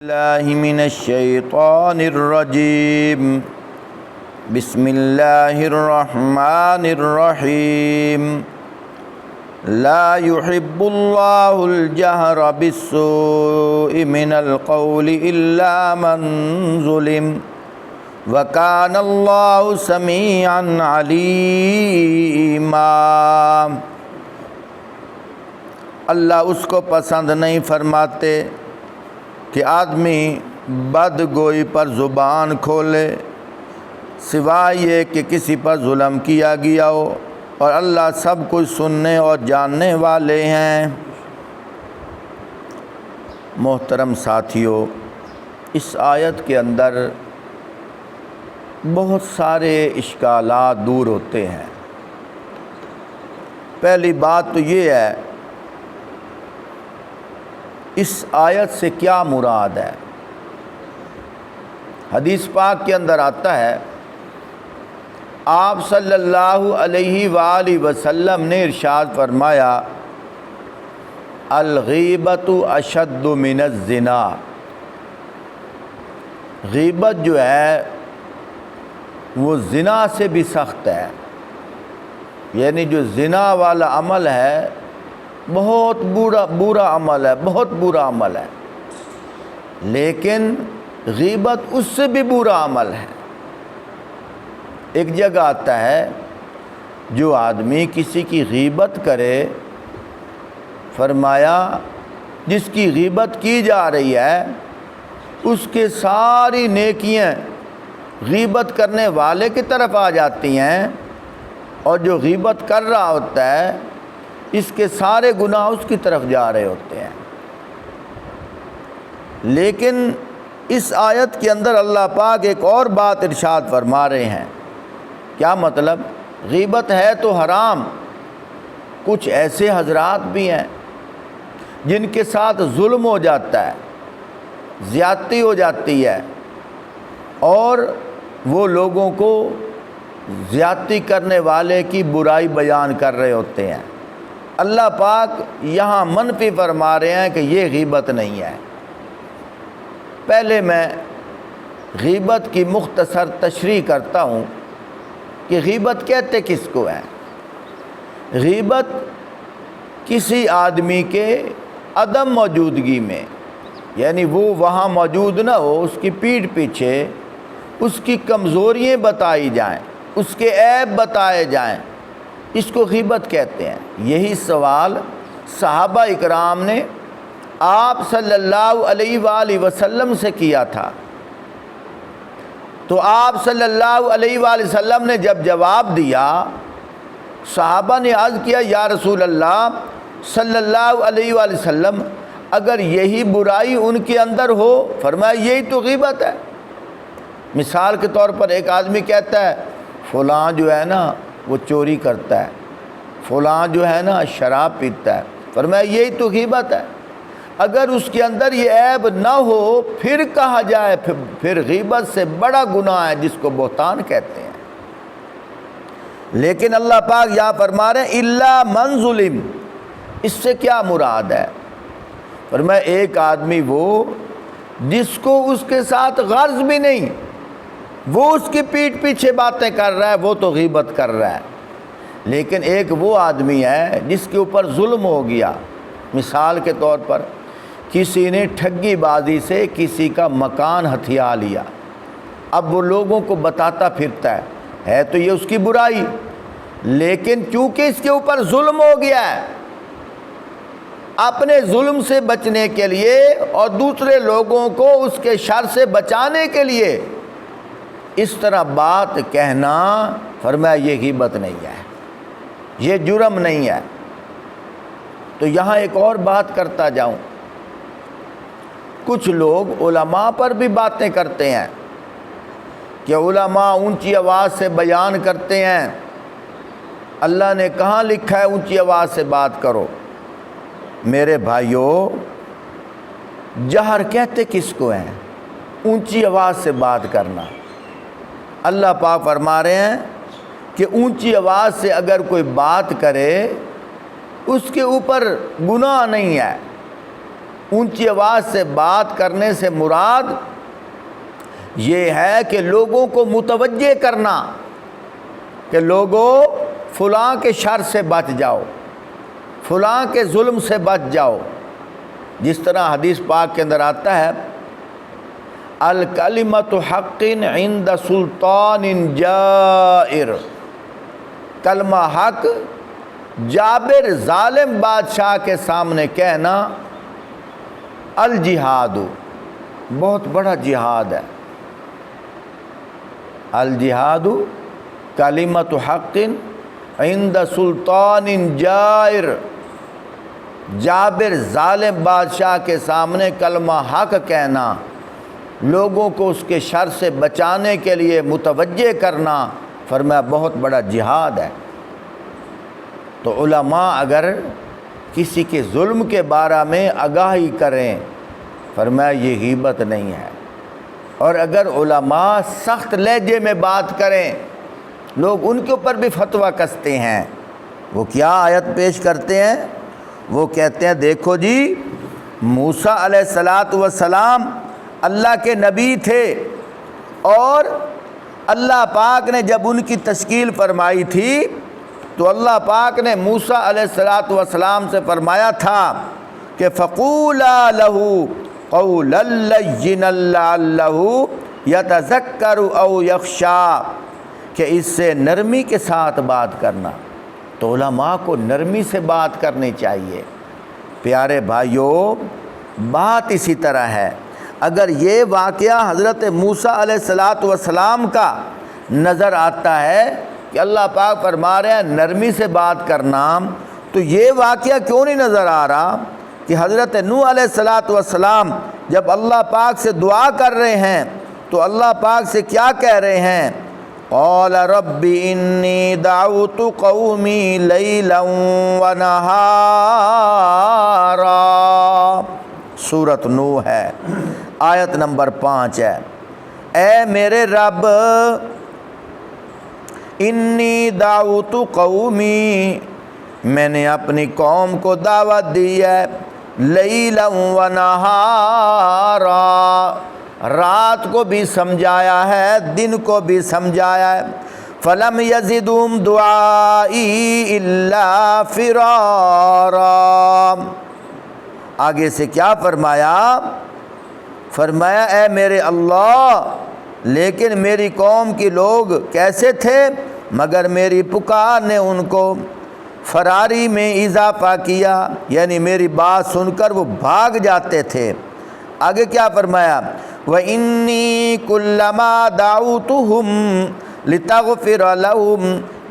اللہ من الشیطان الرجیم بسم اللہ الرحمن الرحیم لا يحب اللہ الجہر بالسوء من القول الا من ظلم وکان اللہ سمیعا علیما۔ اللہ اس کو پسند نہیں فرماتے کہ آدمی بد گوئی پر زبان کھولے سوائے یہ کہ کسی پر ظلم کیا گیا ہو، اور اللہ سب کچھ سننے اور جاننے والے ہیں۔ محترم ساتھیو، اس آیت کے اندر بہت سارے اشکالات دور ہوتے ہیں۔ پہلی بات تو یہ ہے، اس آیت سے کیا مراد ہے؟ حدیث پاک کے اندر آتا ہے، آپ صلی اللہ علیہ وآلہ وسلم نے ارشاد فرمایا، الغیبۃ اشد من الزنا۔ غیبت جو ہے وہ زنا سے بھی سخت ہے، یعنی جو زنا والا عمل ہے بہت برا عمل ہے، بہت برا عمل ہے، لیکن غیبت اس سے بھی برا عمل ہے۔ ایک جگہ آتا ہے، جو آدمی کسی کی غیبت کرے، فرمایا جس کی غیبت کی جا رہی ہے اس کے ساری نیکیاں غیبت کرنے والے کی طرف آ جاتی ہیں، اور جو غیبت کر رہا ہوتا ہے اس کے سارے گناہ اس کی طرف جا رہے ہوتے ہیں۔ لیکن اس آیت کے اندر اللہ پاک ایک اور بات ارشاد فرما رہے ہیں۔ کیا مطلب؟ غیبت ہے تو حرام، کچھ ایسے حضرات بھی ہیں جن کے ساتھ ظلم ہو جاتا ہے، زیادتی ہو جاتی ہے، اور وہ لوگوں کو زیادتی کرنے والے کی برائی بیان کر رہے ہوتے ہیں۔ اللہ پاک یہاں منفی فرما رہے ہیں کہ یہ غیبت نہیں ہے۔ پہلے میں غیبت کی مختصر تشریح کرتا ہوں کہ غیبت کہتے کس کو ہیں۔ غیبت کسی آدمی کے عدم موجودگی میں، یعنی وہ وہاں موجود نہ ہو، اس کی پیٹھ پیچھے اس کی کمزوریاں بتائی جائیں، اس کے عیب بتائے جائیں، اس کو غیبت کہتے ہیں۔ یہی سوال صحابہ اکرام نے آپ صلی اللہ علیہ وآلہ وسلم سے کیا تھا، تو آپ صلی اللہ علیہ وآلہ وسلم نے جب جواب دیا، صحابہ نے عرض کیا، یا رسول اللہ صلی اللہ علیہ وآلہ وسلم، اگر یہی برائی ان کے اندر ہو، فرمایا یہی تو غیبت ہے۔ مثال کے طور پر ایک آدمی کہتا ہے فلاں جو ہے نا وہ چوری کرتا ہے، فلاں جو ہے نا شراب پیتا ہے، فرمایا یہی تو غیبت ہے۔ اگر اس کے اندر یہ عیب نہ ہو پھر کہا جائے پھر غیبت سے بڑا گناہ ہے، جس کو بہتان کہتے ہیں۔ لیکن اللہ پاک یہاں فرما رہے ہیں الا من ظلم۔ اس سے کیا مراد ہے؟ فرمایا ایک آدمی وہ جس کو اس کے ساتھ غرض بھی نہیں، وہ اس کی پیٹھ پیچھے باتیں کر رہا ہے، وہ تو غیبت کر رہا ہے۔ لیکن ایک وہ آدمی ہے جس کے اوپر ظلم ہو گیا۔ مثال کے طور پر کسی نے ٹھگی بازی سے کسی کا مکان ہتھیا لیا، اب وہ لوگوں کو بتاتا پھرتا ہے تو یہ اس کی برائی، لیکن چونکہ اس کے اوپر ظلم ہو گیا ہے، اپنے ظلم سے بچنے کے لیے اور دوسرے لوگوں کو اس کے شر سے بچانے کے لیے اس طرح بات کہنا، فرمایا یہ غیبت نہیں ہے، یہ جرم نہیں ہے۔ تو یہاں ایک اور بات کرتا جاؤں، کچھ لوگ علماء پر بھی باتیں کرتے ہیں کہ علماء اونچی آواز سے بیان کرتے ہیں، اللہ نے کہاں لکھا ہے اونچی آواز سے بات کرو؟ میرے بھائیوں، جہر کہتے کس کو ہیں؟ اونچی آواز سے بات کرنا۔ اللہ پاک فرما رہے ہیں کہ اونچی آواز سے اگر کوئی بات کرے اس کے اوپر گناہ نہیں ہے، اونچی آواز سے بات کرنے سے مراد یہ ہے کہ لوگوں کو متوجہ کرنا کہ لوگوں فلاں کے شر سے بچ جاؤ، فلاں کے ظلم سے بچ جاؤ۔ جس طرح حدیث پاک کے اندر آتا ہے الکلمۃ حق عند سلطان جائر، کلمہ حق جابر ظالم بادشاہ کے سامنے کہنا الجہاد، بہت بڑا جہاد ہے۔ الجہاد کلمۃ حق عند سلطان جائر، جابر ظالم بادشاہ کے سامنے کلمہ حق کہنا، لوگوں کو اس کے شر سے بچانے کے لیے متوجہ کرنا، فرمایا بہت بڑا جہاد ہے۔ تو علماء اگر کسی کے ظلم کے بارے میں آگاہی کریں، فرمایا یہ غیبت نہیں ہے۔ اور اگر علماء سخت لہجے میں بات کریں، لوگ ان کے اوپر بھی فتویٰ کستے ہیں، وہ کیا آیت پیش کرتے ہیں؟ وہ کہتے ہیں دیکھو جی، موسیٰ علیہ السلام اللہ کے نبی تھے، اور اللہ پاک نے جب ان کی تشکیل فرمائی تھی تو اللہ پاک نے موسیٰ علیہ السلام سے فرمایا تھا کہ فَقُولَا لَهُ قَوْلًا لَّيِّنًا لَعَلَّهُ يَتَذَكَّرُ أَوْ يَخْشَىٰ، کہ اس سے نرمی کے ساتھ بات کرنا۔ تو علماء کو نرمی سے بات کرنی چاہیے۔ پیارے بھائیوں، بات اسی طرح ہے، اگر یہ واقعہ حضرت موسیٰ علیہ السلام کا نظر آتا ہے کہ اللہ پاک فرما رہے ہیں نرمی سے بات کرنا، تو یہ واقعہ کیوں نہیں نظر آ رہا کہ حضرت نوح علیہ السلام جب اللہ پاک سے دعا کر رہے ہیں تو اللہ پاک سے کیا کہہ رہے ہیں؟ قال رب انی دعوت قومی لیلا ونہارا، سورۃ نوح ہے، آیت نمبر 5 ہے۔ اے میرے رب، انی دعوت قومی، میں نے اپنی قوم کو دعوت دی ہے، لیلا ونہارا، رات کو بھی سمجھایا ہے، دن کو بھی سمجھایا ہے۔ فلم یزدہم دعائی الا فرارا، آگے سے کیا فرمایا؟ فرمایا اے میرے اللہ، لیکن میری قوم کے لوگ کیسے تھے؟ مگر میری پکار نے ان کو فراری میں اضافہ کیا، یعنی میری بات سن کر وہ بھاگ جاتے تھے۔ آگے کیا فرمایا؟ وَإِنِّي كُلَّمَا دَعَوْتُهُمْ لِتَغْفِرَ لَهُمْ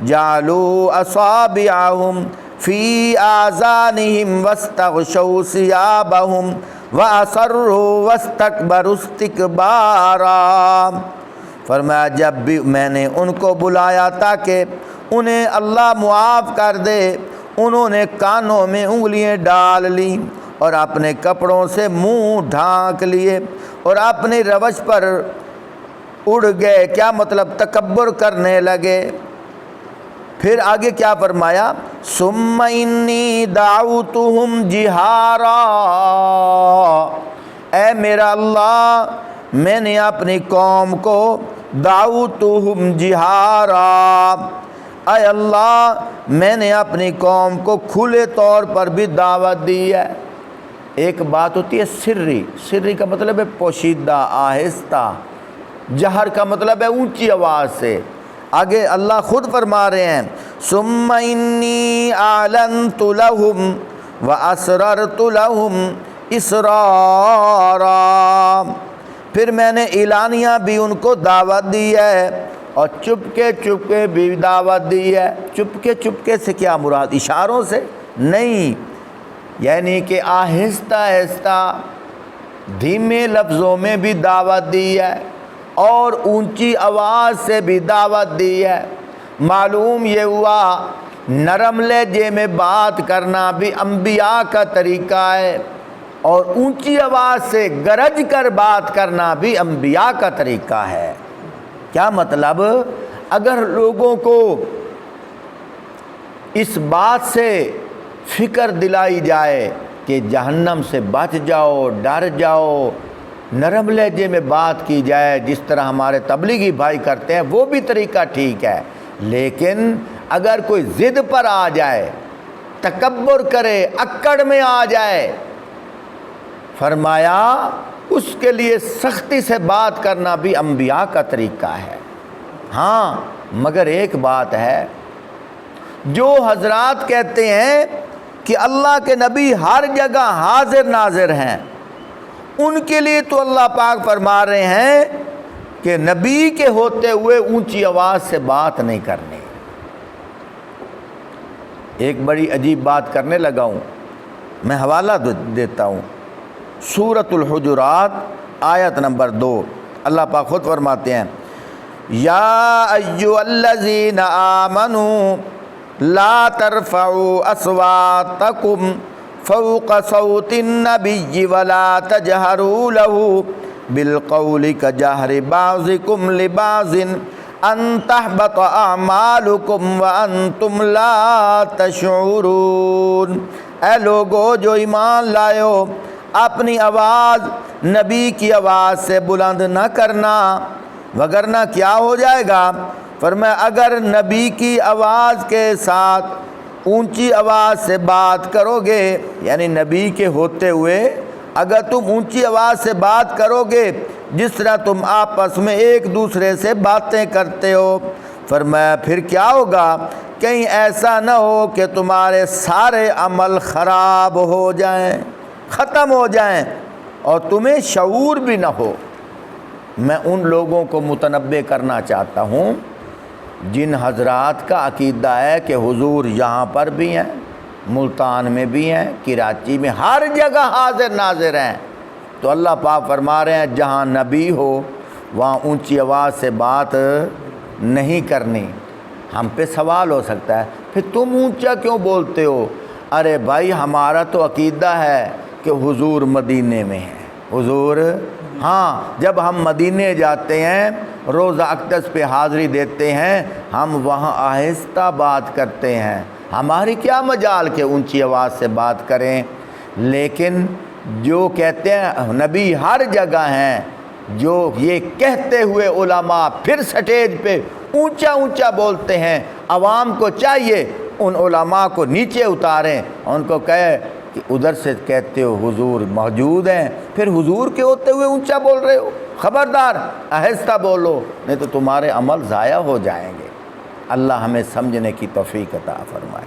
جَعَلُوا أَصَابِعَهُمْ فِي آذَانِهِمْ وَاسْتَغْشَوْا ثِيَابَهُمْ وَأَصَرُّوا وَاسْتَكْبَرُوا اسْتِكْبَارًا، فرمایا جب بھی میں نے ان کو بلایا تاکہ انہیں اللہ معاف کر دے، انہوں نے کانوں میں انگلیاں ڈال لیں اور اپنے کپڑوں سے منہ ڈھانک لیے اور اپنی روش پر اڑ گئے، کیا مطلب تکبر کرنے لگے۔ پھر آگے کیا فرمایا؟ ثم انی دعوتہم جہارا، اے میرا اللہ، میں نے اپنی قوم کو دعوتہم جہارا، اے اللہ میں نے اپنی قوم کو کھلے طور پر بھی دعوت دی ہے۔ ایک بات ہوتی ہے سری، سری کا مطلب ہے پوشیدہ، آہستہ، جہر کا مطلب ہے اونچی آواز سے۔ آگے اللہ خود فرما رہے ہیں ثم انی اعلنت لہم واسررت لہم اسرارا، پھر میں نے اعلانیہ بھی ان کو دعوت دی ہے اور چپکے چپکے بھی دعوت دی ہے۔ چپکے چپکے سے کیا مراد؟ اشاروں سے نہیں، یعنی کہ آہستہ آہستہ دھیمے لفظوں میں بھی دعوت دی ہے اور اونچی آواز سے بھی دعوت دی ہے۔ معلوم یہ ہوا نرم لہجے میں بات کرنا بھی انبیاء کا طریقہ ہے، اور اونچی آواز سے گرج کر بات کرنا بھی انبیاء کا طریقہ ہے۔ کیا مطلب؟ اگر لوگوں کو اس بات سے فکر دلائی جائے کہ جہنم سے بچ جاؤ، ڈر جاؤ، نرم لہجے میں بات کی جائے جس طرح ہمارے تبلیغی بھائی کرتے ہیں، وہ بھی طریقہ ٹھیک ہے، لیکن اگر کوئی ضد پر آ جائے، تکبر کرے، اکڑ میں آ جائے، فرمایا اس کے لیے سختی سے بات کرنا بھی انبیاء کا طریقہ ہے۔ ہاں مگر ایک بات ہے، جو حضرات کہتے ہیں کہ اللہ کے نبی ہر جگہ حاضر ناظر ہیں، ان کے لیے تو اللہ پاک فرما رہے ہیں کہ نبی کے ہوتے ہوئے اونچی آواز سے بات نہیں کرنی۔ ایک بڑی عجیب بات کرنے لگا ہوں، میں حوالہ دیتا ہوں، سورۃ الحجرات آیت نمبر 2، اللہ پاک خود فرماتے ہیں، یا ایھا الذین آمنوا لا ترفعوا اصواتکم فوق صوت النبی ولا تجہروا له بالقول کجہر بعضکم لبعض ان تحبط اعمالکم وانتم لا تشعرون۔ اے لوگو جو ایمان لائے ہو، اپنی آواز نبی کی آواز سے بلند نہ کرنا، وگرنہ کیا ہو جائے گا؟ فرمایا اگر نبی کی آواز کے ساتھ اونچی آواز سے بات کرو گے، یعنی نبی کے ہوتے ہوئے اگر تم اونچی آواز سے بات کرو گے جس طرح تم آپس میں ایک دوسرے سے باتیں کرتے ہو، فرمایا پھر کیا ہوگا؟ کہیں ایسا نہ ہو کہ تمہارے سارے عمل خراب ہو جائیں، ختم ہو جائیں، اور تمہیں شعور بھی نہ ہو۔ میں ان لوگوں کو متنبہ کرنا چاہتا ہوں جن حضرات کا عقیدہ ہے کہ حضور یہاں پر بھی ہیں، ملتان میں بھی ہیں، کراچی میں، ہر جگہ حاضر ناظر ہیں، تو اللہ پاک فرما رہے ہیں جہاں نبی ہو وہاں اونچی آواز سے بات نہیں کرنی۔ ہم پہ سوال ہو سکتا ہے پھر تم اونچا کیوں بولتے ہو؟ ارے بھائی ہمارا تو عقیدہ ہے کہ حضور مدینے میں ہے، حضور، ہاں جب ہم مدینے جاتے ہیں، روزہ اقدس پہ حاضری دیتے ہیں، ہم وہاں آہستہ بات کرتے ہیں، ہماری کیا مجال کہ اونچی آواز سے بات کریں۔ لیکن جو کہتے ہیں نبی ہر جگہ ہیں، جو یہ کہتے ہوئے علماء پھر سٹیج پہ اونچا اونچا بولتے ہیں، عوام کو چاہیے ان علماء کو نیچے اتاریں، ان کو کہے کہ ادھر سے کہتے ہو حضور موجود ہیں، پھر حضور کے ہوتے ہوئے اونچا بول رہے ہو، خبردار آہستہ بولو نہیں تو تمہارے عمل ضائع ہو جائیں گے۔ اللہ ہمیں سمجھنے کی توفیق عطا فرمائے۔